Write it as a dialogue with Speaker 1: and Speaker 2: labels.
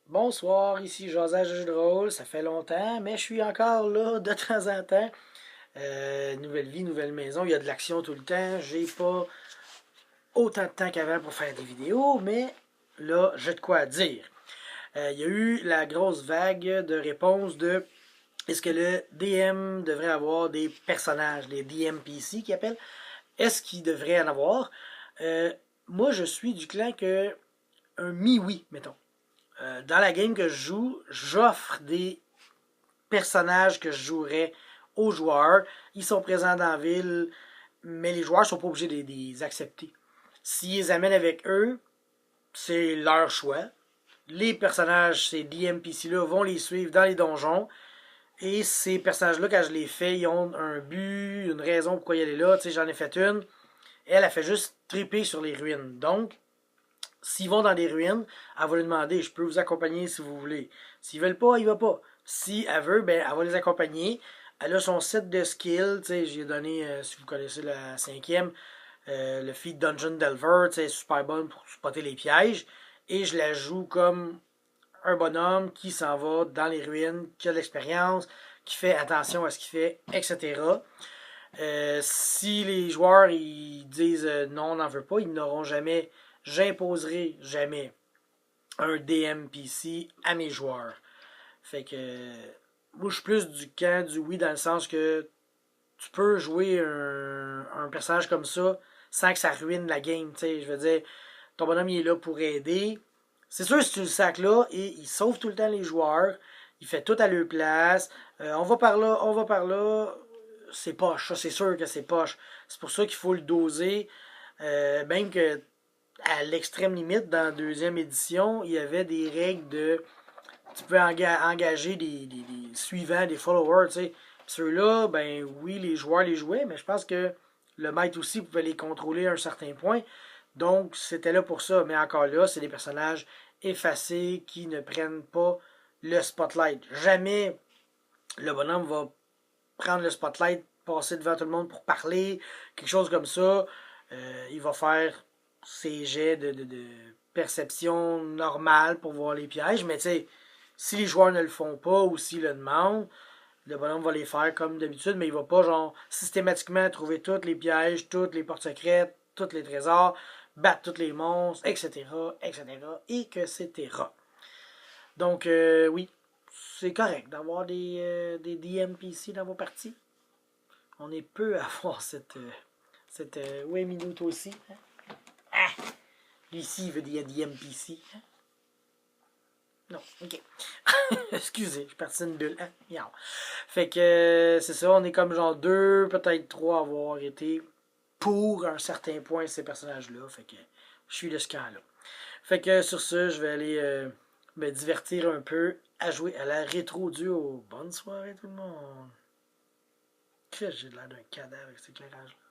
Speaker 1: Bonsoir, ici José Jeu de rôle, ça fait longtemps, mais je suis encore là de temps en temps. Nouvelle vie, nouvelle maison, il y a de l'action tout le temps. J'ai pas autant de temps qu'avant pour faire des vidéos, mais là, j'ai de quoi dire. Il y a eu la grosse vague de réponses de est-ce que le DM devrait avoir des personnages, des DMPC qui appellent. Est-ce qu'il devrait en avoir? Euh, Moi, je suis du clan que un mi-oui, mettons. Dans la game que je joue, j'offre des personnages que je jouerais aux joueurs. Ils sont présents dans la ville, mais les joueurs sont pas obligés de les accepter. S'ils les amènent avec eux, c'est leur choix. Les personnages, ces DMPC-là, vont les suivre dans les donjons. Et ces personnages-là, quand je les fais, ils ont un but, une raison pourquoi ils est là. Tu sais, j'en ai fait une. Elle a fait juste triper sur les ruines. Donc, s'ils vont dans des ruines, elle va lui demander je peux vous accompagner si vous voulez. S'ils veulent pas, il va pas. Si elle veut, ben elle va les accompagner. Elle a son set de skills, tu sais, j'ai donné, si vous connaissez la cinquième, le feed Dungeon Delver, tu sais, super bonne pour spotter les pièges. Et je la joue comme un bonhomme qui s'en va dans les ruines, qui a de l'expérience, qui fait attention à ce qu'il fait, etc. Si les joueurs ils disent non, on n'en veut pas, ils n'auront jamais, j'imposerai jamais un DMPC à mes joueurs. Fait que moi je suis plus du camp du oui dans le sens que tu peux jouer un personnage comme ça sans que ça ruine la game. T'sais, je veux dire, ton bonhomme il est là pour aider. C'est sûr si tu le sacs là et il sauve tout le temps les joueurs, il fait tout à leur place. On va par là, on va par là. C'est poche, ça c'est sûr que c'est poche. C'est pour ça qu'il faut le doser. Même que à l'extrême limite, dans la deuxième édition, il y avait des règles de. Tu peux engager des suivants, des followers, tu sais. Ceux-là, ben oui, les joueurs les jouaient, mais je pense que le maître aussi pouvait les contrôler à un certain point. Donc, c'était là pour ça. Mais encore là, c'est des personnages effacés qui ne prennent pas le spotlight. Jamais le bonhomme va prendre le spotlight, passer devant tout le monde pour parler, quelque chose comme ça. Il va faire ses jets de perception normale pour voir les pièges, mais tu sais, si les joueurs ne le font pas ou s'ils le demandent, le bonhomme va les faire comme d'habitude, mais il va pas genre systématiquement trouver tous les pièges, toutes les portes secrètes, tous les trésors, battre tous les monstres, etc., etc., et que etc. Donc oui, c'est correct d'avoir des DMPC dans vos parties. On est peu à avoir cette 8 minutes aussi. Hein? Ah! Lui ici, il veut des DMPC. Hein? Non, ok. Excusez, je suis parti d'une bulle. Hein? Miaou. Fait que c'est ça, on est comme genre deux, peut-être trois à avoir été pour un certain point ces personnages-là. Fait que je suis de ce camp-là. Fait que sur ce, je vais aller me divertir un peu à jouer à la rétro duo. Bonne soirée tout le monde. Que j'ai l'air d'un cadavre avec cet éclairage-là.